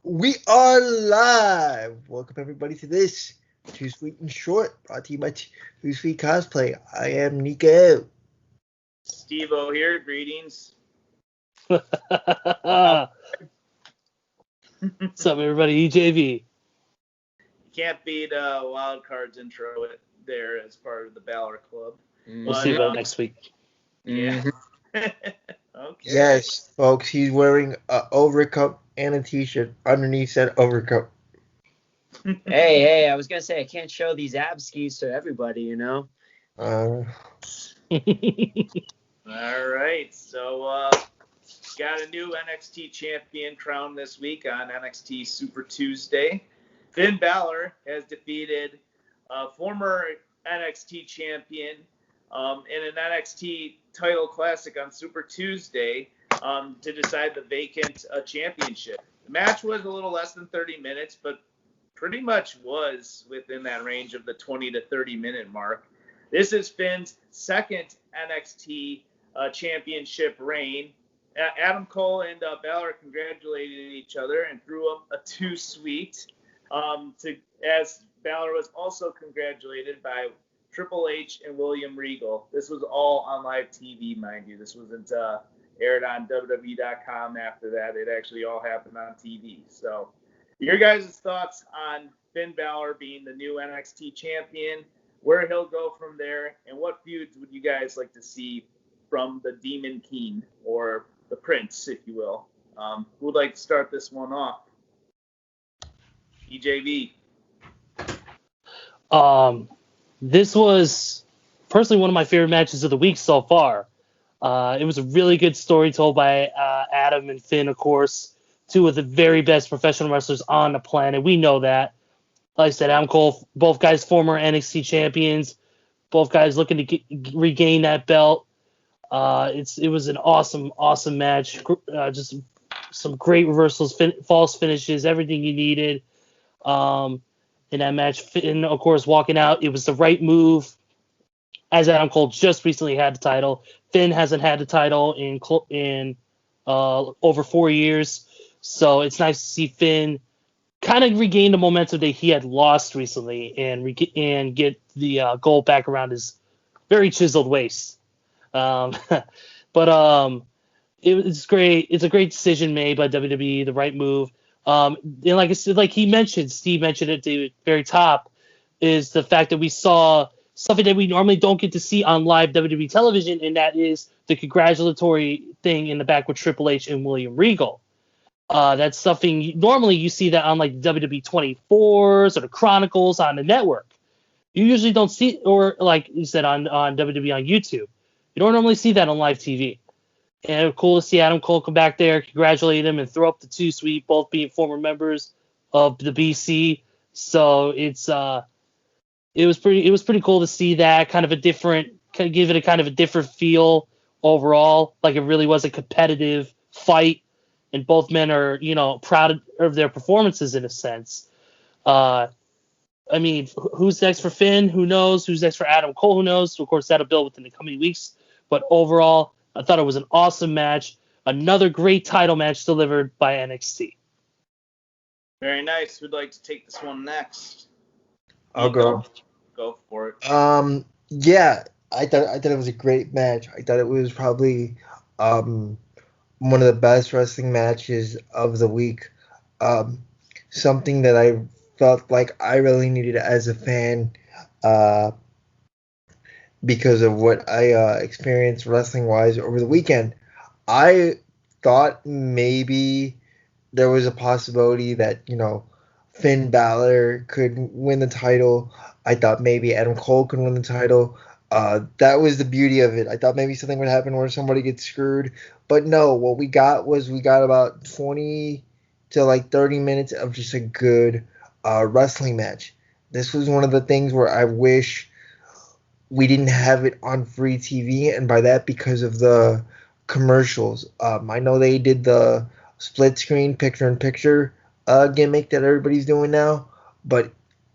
We are live. Welcome everybody to this Too Sweet and Short, brought to you by Too Sweet Cosplay. I am Nico. Steve-O here. Greetings. What's up, everybody? EJV. You can't beat Wildcard's intro there as part of the Balor Club. We'll see about next week. Yeah. Okay. Yes, folks, he's wearing an overcoat and a t-shirt underneath that overcoat. Hey, I was going to say, I can't show these ab skis to everybody, you know? All right. So, got a new NXT champion crowned this week on NXT Super Tuesday. Finn Balor has defeated former NXT champion in an NXT title classic on Super Tuesday to decide the vacant championship. The match was a little less than 30 minutes, but pretty much was within that range of the 20 to 30 minute mark. This is Finn's second NXT championship reign. Adam Cole and Balor congratulated each other and threw up a Too Sweet, as Balor was also congratulated by Triple H and William Regal. This was all on live TV, mind you. This wasn't aired on WWE.com after that. It actually all happened on TV. So your guys' thoughts on Finn Balor being the new NXT champion, where he'll go from there, and what feuds would you guys like to see from the Demon King, or the Prince, if you will? Who would like to start this one off? EJV. This was personally one of my favorite matches of the week so far. It was a really good story told by Adam and Finn, of course, two of the very best professional wrestlers on the planet. We know that. Like I said, Adam Cole, both guys former NXT champions, both guys looking to regain that belt. It was an awesome match. Just some great reversals, false finishes, everything you needed in that match. Finn, of course, walking out. It was the right move, as Adam Cole just recently had the title. Finn hasn't had the title in over 4 years, so it's nice to see Finn kind of regain the momentum that he had lost recently and get the gold back around his very chiseled waist. But it's great. It's a great decision made by WWE, the right move. And like I said, like Steve mentioned at the very top, is the fact that we saw something that we normally don't get to see on live WWE television, and that is the congratulatory thing in the back with Triple H and William Regal. That's something normally you see that on like WWE 24s or the Chronicles on the network. You usually don't see, or like you said on WWE on YouTube. You don't normally see that on live TV. And it was cool to see Adam Cole come back there, congratulate him, and throw up the Too Sweet, both being former members of the BC. So it was pretty cool to see that give it a kind of a different feel overall. Like it really was a competitive fight, and both men are, proud of their performances in a sense. I mean, who's next for Finn? Who knows? Who's next for Adam Cole? Who knows? Of course, that'll build within the coming weeks. But overall, I thought it was an awesome match. Another great title match delivered by NXT. Very nice. Who'd like to take this one next? I'll go. Go for it. Yeah, I thought it was a great match. I thought it was probably one of the best wrestling matches of the week. Something that I felt like I really needed as a fan, because of what I experienced wrestling-wise over the weekend. I thought maybe there was a possibility that, Finn Balor could win the title. I thought maybe Adam Cole could win the title. That was the beauty of it. I thought maybe something would happen where somebody gets screwed. But no, what we got about 20 to like 30 minutes of just a good wrestling match. This was one of the things where I wish we didn't have it on free TV, and by that because of the commercials. I know they did the split screen picture-in-picture gimmick that everybody's doing now, but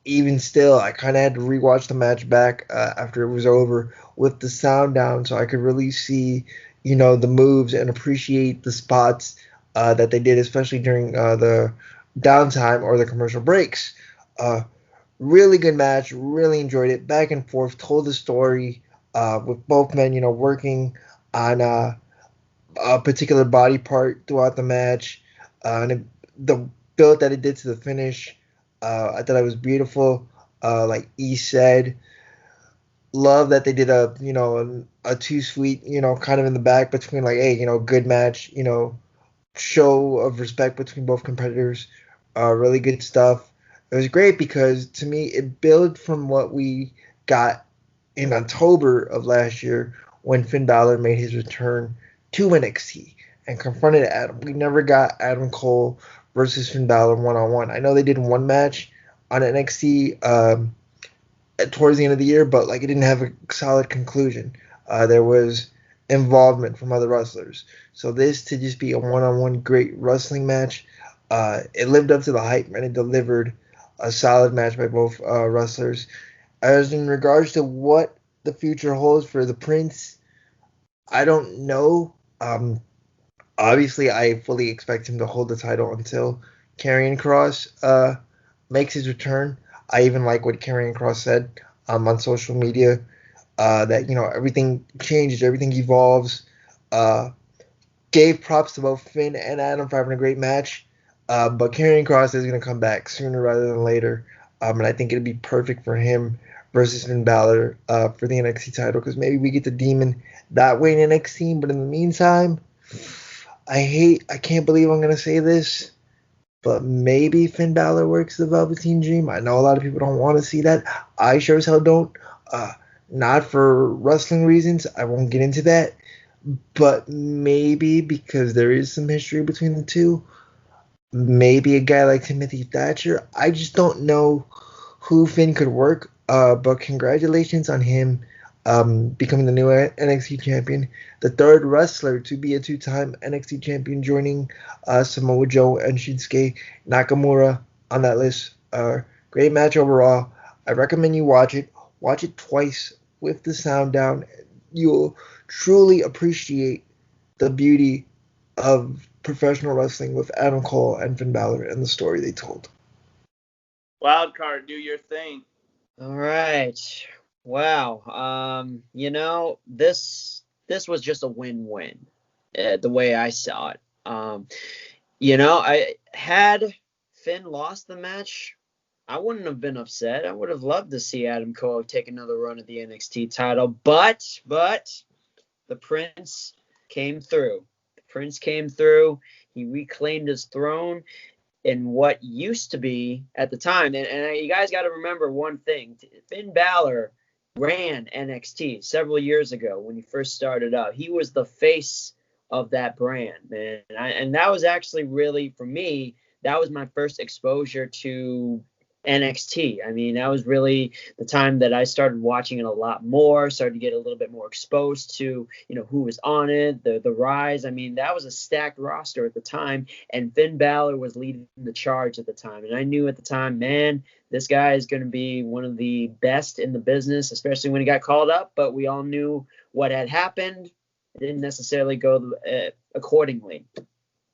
even still, I kind of had to rewatch the match back after it was over with the sound down so I could really see, the moves and appreciate the spots that they did, especially during the downtime or the commercial breaks. Really good match. Really enjoyed it. Back and forth. Told the story with both men, working on a particular body part throughout the match. The build that it did to the finish, I thought it was beautiful. Like E said, love that they did a Too Sweet, kind of in the back between like, hey, good match, show of respect between both competitors. Really good stuff. It was great because to me it built from what we got in October of last year when Finn Balor made his return to NXT and confronted Adam. We never got Adam Cole versus Finn Balor one-on-one. I know they did one match on NXT towards the end of the year, but like it didn't have a solid conclusion. There was involvement from other wrestlers. So this to just be a one-on-one great wrestling match, it lived up to the hype and it delivered a solid match by both wrestlers. As in regards to what the future holds for the Prince, I don't know. Obviously, I fully expect him to hold the title until Karrion Kross makes his return. I even like what Karrion Kross said on social media, that everything changes, everything evolves. Gave props to both Finn and Adam for having a great match, but Karrion Kross is going to come back sooner rather than later, and I think it'd be perfect for him versus Finn Balor for the NXT title because maybe we get the Demon that way in NXT. But in the meantime, I can't believe I'm going to say this, but maybe Finn Balor works the Velveteen Dream. I know a lot of people don't want to see that. I sure as hell don't. Not for wrestling reasons. I won't get into that. But maybe because there is some history between the two. Maybe a guy like Timothy Thatcher. I just don't know who Finn could work. But congratulations on him becoming the new NXT champion. The third wrestler to be a two-time NXT champion, joining Samoa Joe and Shinsuke Nakamura on that list. Great match overall. I recommend you watch it. Watch it twice with the sound down. You'll truly appreciate the beauty of professional wrestling with Adam Cole and Finn Balor and the story they told. Wild card, do your thing. All right. Wow. This was just a win-win, the way I saw it. I had Finn lost the match, I wouldn't have been upset. I would have loved to see Adam Cole take another run at the NXT title, but the Prince came through. The Prince came through. He reclaimed his throne in what used to be at the time. And you guys got to remember one thing. Finn Balor ran NXT several years ago when he first started out. He was the face of that brand, man. And that was actually really, for me, that was my first exposure to NXT. I mean, that was really the time that I started watching it a lot more, started to get a little bit more exposed to, who was on it, the rise. I mean, that was a stacked roster at the time, and Finn Balor was leading the charge at the time. And I knew at the time, man, this guy is going to be one of the best in the business, especially when he got called up. But we all knew what had happened. It didn't necessarily go accordingly.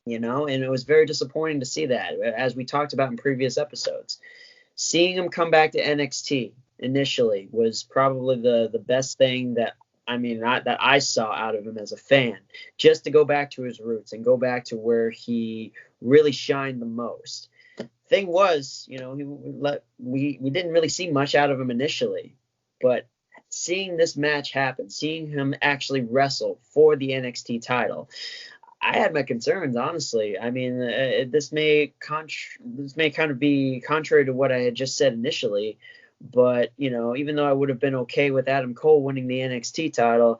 And it was very disappointing to see that, as we talked about in previous episodes. Seeing him come back to NXT initially was probably the best thing that I saw out of him as a fan, just to go back to his roots and go back to where he really shined the most. Thing was, we didn't really see much out of him initially, but seeing this match happen, seeing him actually wrestle for the NXT title, I had my concerns, honestly. I mean, this may kind of be contrary to what I had just said initially, but even though I would have been okay with Adam Cole winning the NXT title,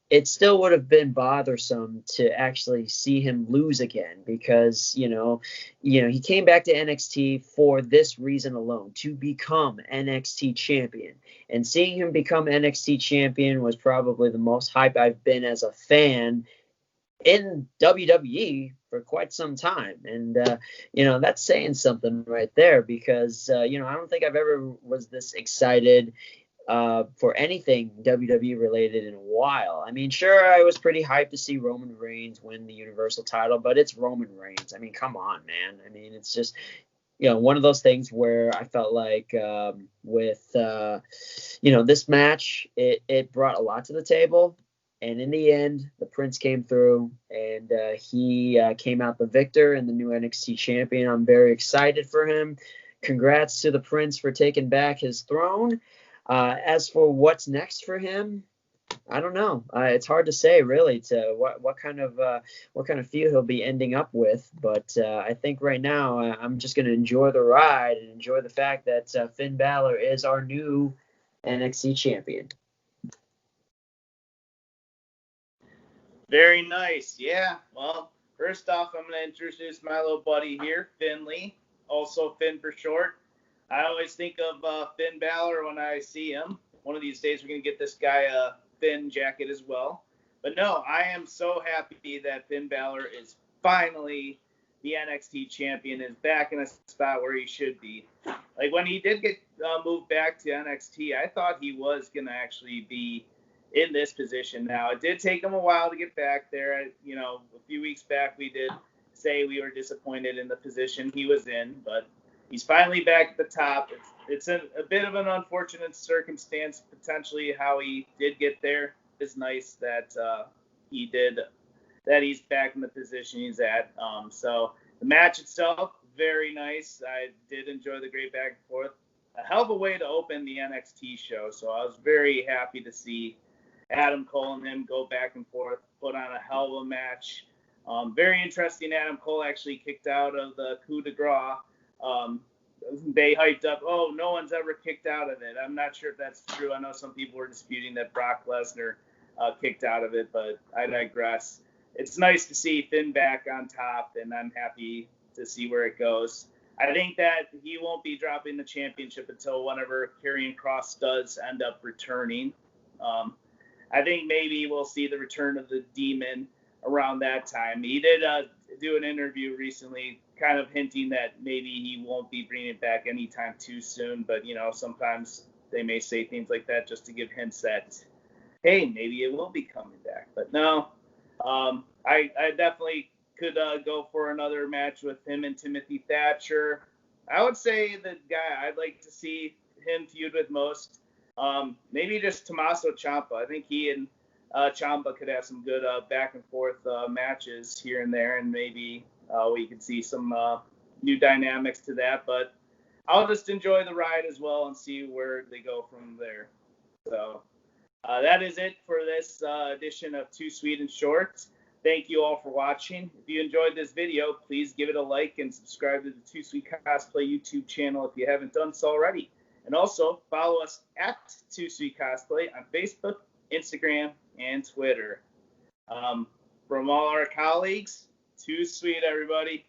it still would have been bothersome to actually see him lose again, because he came back to NXT for this reason alone, to become NXT champion. And seeing him become NXT champion was probably the most hype I've been as a fan in WWE for quite some time. And that's saying something right there, because I don't think I've ever was this excited for anything WWE related in a while. I mean, sure, I was pretty hyped to see Roman Reigns win the Universal title, but it's Roman Reigns. I mean, come on, man. I mean, it's just, one of those things where I felt like with this match, it brought a lot to the table. And in the end, the Prince came through, and he came out the victor and the new NXT champion. I'm very excited for him. Congrats to the Prince for taking back his throne. As for what's next for him, I don't know. It's hard to say, really, to what kind of feud he'll be ending up with. But I think right now I'm just going to enjoy the ride and enjoy the fact that Finn Balor is our new NXT champion. Very nice. Yeah. Well, first off, I'm going to introduce my little buddy here, Finley, also Finn for short. I always think of Finn Balor when I see him. One of these days, we're going to get this guy a Finn jacket as well. But no, I am so happy that Finn Balor is finally the NXT champion, is back in a spot where he should be. Like when he did get moved back to NXT, I thought he was going to actually be in this position. Now, it did take him a while to get back there. A few weeks back, we did say we were disappointed in the position he was in, but he's finally back at the top. It's a bit of an unfortunate circumstance, potentially, how he did get there. It's nice that he's back in the position he's at. So the match itself, very nice. I did enjoy the great back and forth. A hell of a way to open the NXT show. So I was very happy to see Adam Cole and him go back and forth, put on a hell of a match. Very interesting. Adam Cole actually kicked out of the coup de grace. They hyped up, no one's ever kicked out of it. I'm not sure if that's true. I know some people were disputing that Brock Lesnar kicked out of it, but I digress. It's nice to see Finn back on top, and I'm happy to see where it goes. I think that he won't be dropping the championship until whenever Karrion Kross does end up returning. I think maybe we'll see the return of the Demon around that time. He did do an interview recently kind of hinting that maybe he won't be bringing it back anytime too soon, but sometimes they may say things like that just to give hints that, hey, maybe it will be coming back. But no, I definitely could go for another match with him and Timothy Thatcher. I would say the guy I'd like to see him feud with most, maybe just Tommaso Ciampa. I think he and Ciampa could have some good back and forth matches here and there, and maybe we could see some new dynamics to that. But I'll just enjoy the ride as well and see where they go from there. So that is it for this edition of Too Sweet and Short. Thank you all for watching. If you enjoyed this video, please give it a like and subscribe to the Too Sweet Cosplay YouTube channel if you haven't done so already. And also follow us at Too Sweet Cosplay on Facebook, Instagram, and Twitter. From all our colleagues, Too Sweet, everybody.